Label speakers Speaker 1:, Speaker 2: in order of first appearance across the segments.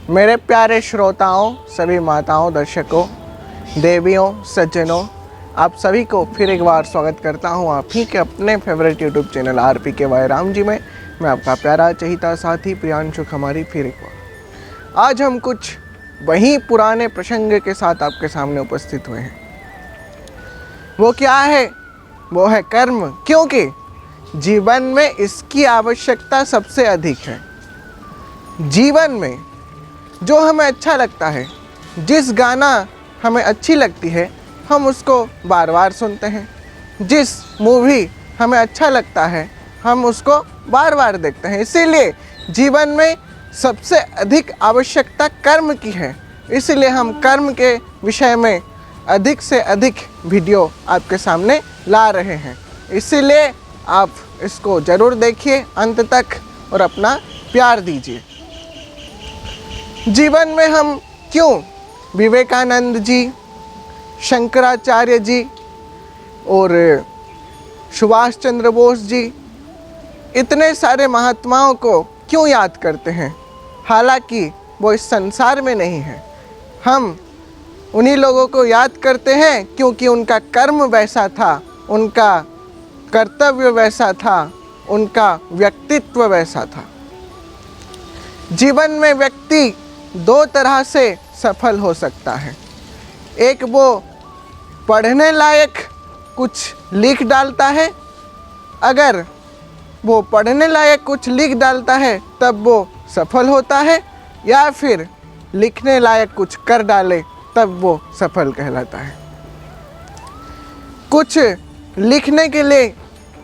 Speaker 1: मेरे प्यारे श्रोताओं, सभी माताओं, दर्शकों, देवियों, सज्जनों, आप सभी को फिर एक बार स्वागत करता हूं आप ही के अपने favourite YouTube channel RPKY Ram ji में। मैं आपका प्यारा चहिता साथी प्रियांशु खमारी फिर एक बार। आज हम कुछ वही पुराने प्रसंग के साथ आपके सामने उपस्थित हुए हैं। वो क्या है? वो है कर्म, क्योंकि जीवन में इसकी आवश्यकता सबसे अधिक है। जीवन में जो हमें अच्छा लगता है, जिस गाना हमें अच्छी लगती है, हम उसको बार बार सुनते हैं। जिस मूवी हमें अच्छा लगता है, हम उसको बार बार देखते हैं। इसीलिए जीवन में सबसे अधिक आवश्यकता कर्म की है। इसीलिए हम कर्म के विषय में अधिक से अधिक वीडियो आपके सामने ला रहे हैं। इसीलिए आप इसको ज़रूर देखिए अंत तक और अपना प्यार दीजिए। जीवन में हम क्यों विवेकानंद जी, शंकराचार्य जी और सुभाष चंद्र बोस जी, इतने सारे महात्माओं को क्यों याद करते हैं? हालांकि वो इस संसार में नहीं है। हम उन्हीं लोगों को याद करते हैं क्योंकि उनका कर्म वैसा था, उनका कर्तव्य वैसा था, उनका व्यक्तित्व वैसा था। जीवन में व्यक्ति दो तरह से सफल हो सकता है। एक, वो पढ़ने लायक कुछ लिख डालता है। अगर वो पढ़ने लायक कुछ लिख डालता है तब वो सफल होता है, या फिर लिखने लायक कुछ कर डाले तब वो सफल कहलाता है। कुछ लिखने के लिए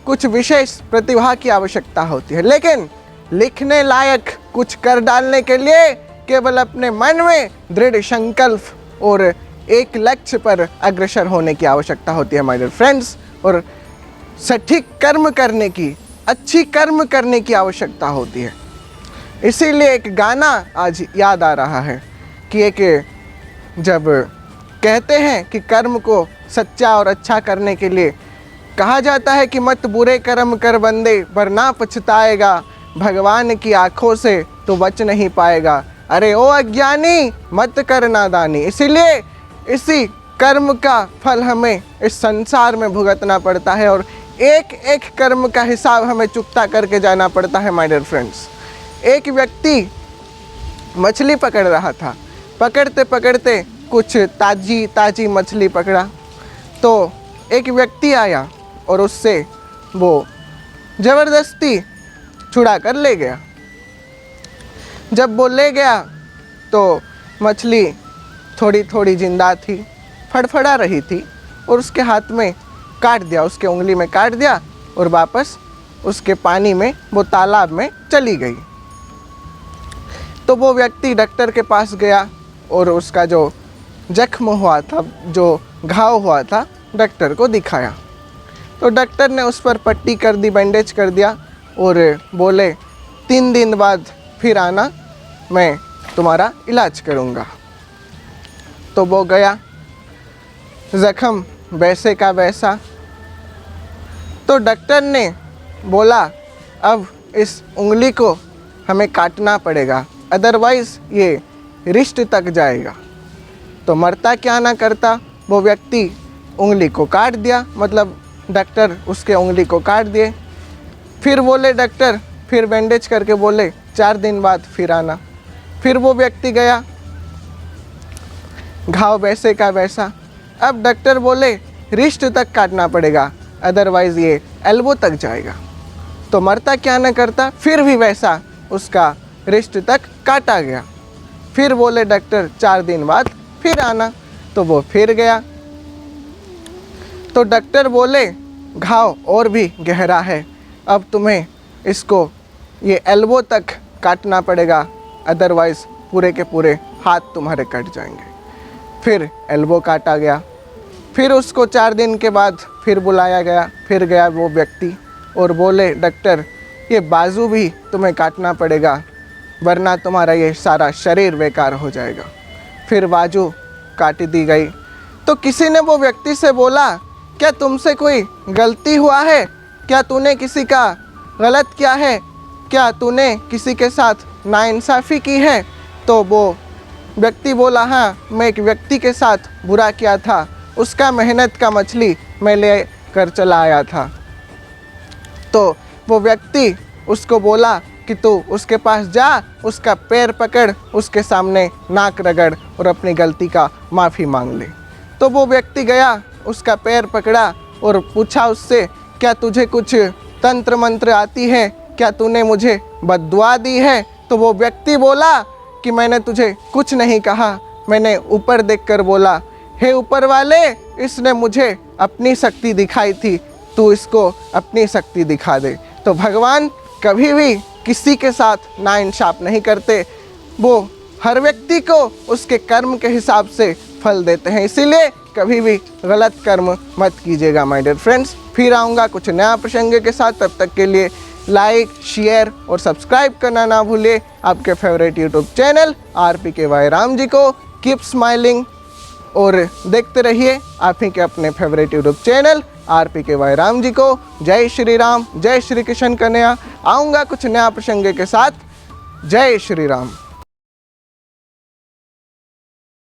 Speaker 1: कुछ विशेष प्रतिभा की आवश्यकता होती है, लेकिन लिखने लायक कुछ कर डालने के लिए केवल अपने मन में दृढ़ संकल्प और एक लक्ष्य पर अग्रसर होने की आवश्यकता होती है माय डियर फ्रेंड्स। और सटीक कर्म करने की, अच्छी कर्म करने की आवश्यकता होती है। इसीलिए एक गाना आज याद आ रहा है कि एक जब कहते हैं कि कर्म को सच्चा और अच्छा करने के लिए कहा जाता है कि मत बुरे कर्म कर बंदे वरना पछताएगा, भगवान की आंखों से तो बच नहीं पाएगा, अरे ओ अज्ञानी मत कर नादानी। इसीलिए इसी कर्म का फल हमें इस संसार में भुगतना पड़ता है और एक एक कर्म का हिसाब हमें चुकता करके जाना पड़ता है माय डियर फ्रेंड्स। एक व्यक्ति मछली पकड़ रहा था। पकड़ते पकड़ते कुछ ताजी मछली पकड़ा तो एक व्यक्ति आया और उससे वो ज़बरदस्ती छुड़ा कर ले गया। जब वो ले गया तो मछली थोड़ी थोड़ी जिंदा थी, फड़फड़ा रही थी और उसके हाथ में काट दिया, उसके उंगली में काट दिया और वापस उसके पानी में, वो तालाब में चली गई। तो वो व्यक्ति डॉक्टर के पास गया और उसका जो जख्म हुआ था, जो घाव हुआ था, डॉक्टर को दिखाया। तो डॉक्टर ने उस पर पट्टी कर दी, बैंडेज कर दिया और बोले 3 दिन बाद फिर आना, मैं तुम्हारा इलाज करूँगा। तो वो गया, ज़ख्म वैसे का वैसा। तो डॉक्टर ने बोला अब इस उंगली को हमें काटना पड़ेगा, अदरवाइज़ ये रिश्त तक जाएगा। तो मरता क्या ना करता, वो व्यक्ति उंगली को काट दिया, मतलब डॉक्टर उसके उंगली को काट दिए। फिर बोले डॉक्टर, फिर बैंडेज करके बोले 4 दिन बाद फिर आना। फिर वो व्यक्ति गया, घाव वैसे का वैसा। अब डॉक्टर बोले रिस्ट तक काटना पड़ेगा, अदरवाइज़ ये एल्बो तक जाएगा। तो मरता क्या न करता, फिर भी वैसा उसका रिस्ट तक काटा गया। फिर बोले डॉक्टर 4 दिन बाद फिर आना। तो वो फिर गया। तो डॉक्टर बोले घाव और भी गहरा है, अब तुम्हें इसको ये एल्बो तक काटना पड़ेगा, अदरवाइज़ पूरे के पूरे हाथ तुम्हारे कट जाएंगे। फिर एल्बो काटा गया। फिर उसको 4 दिन के बाद फिर बुलाया गया। फिर गया वो व्यक्ति और बोले डॉक्टर ये बाजू भी तुम्हें काटना पड़ेगा, वरना तुम्हारा ये सारा शरीर बेकार हो जाएगा। फिर बाजू काट दी गई। तो किसी ने वो व्यक्ति से बोला क्या तुमसे कोई गलती हुआ है? क्या तूने किसी का गलत किया है? क्या तूने किसी के साथ नाइंसाफ़ी की है? तो वो व्यक्ति बोला, हाँ मैं एक व्यक्ति के साथ बुरा किया था, उसका मेहनत का मछली मैं ले कर चला आया था। तो वो व्यक्ति उसको बोला कि तू उसके पास जा, उसका पैर पकड़, उसके सामने नाक रगड़ और अपनी गलती का माफ़ी मांग ले। तो वो व्यक्ति गया, उसका पैर पकड़ा और पूछा उससे, क्या तुझे कुछ तंत्र मंत्र आती है, क्या तूने मुझे बद्दुआ दी है? तो वो व्यक्ति बोला कि मैंने तुझे कुछ नहीं कहा, मैंने ऊपर देखकर बोला, हे ऊपर वाले, इसने मुझे अपनी शक्ति दिखाई थी, तू इसको अपनी शक्ति दिखा दे। तो भगवान कभी भी किसी के साथ नाइंसाफ नहीं करते, वो हर व्यक्ति को उसके कर्म के हिसाब से फल देते हैं। इसीलिए कभी भी गलत कर्म मत कीजिएगा माय डियर फ्रेंड्स। फिर आऊँगा कुछ नया प्रसंग के साथ, तब तक के लिए लाइक, शेयर और सब्सक्राइब करना ना भूलिए। आपके favourite YouTube channel RPKY Ram ji को कीप स्माइलिंग और देखते रहिए आप ही के अपने favourite YouTube channel RPKY Ram ji को। जय श्री राम, जय श्री कृष्ण कन्हैया। आऊँगा कुछ नया प्रसंग के साथ। जय श्री राम।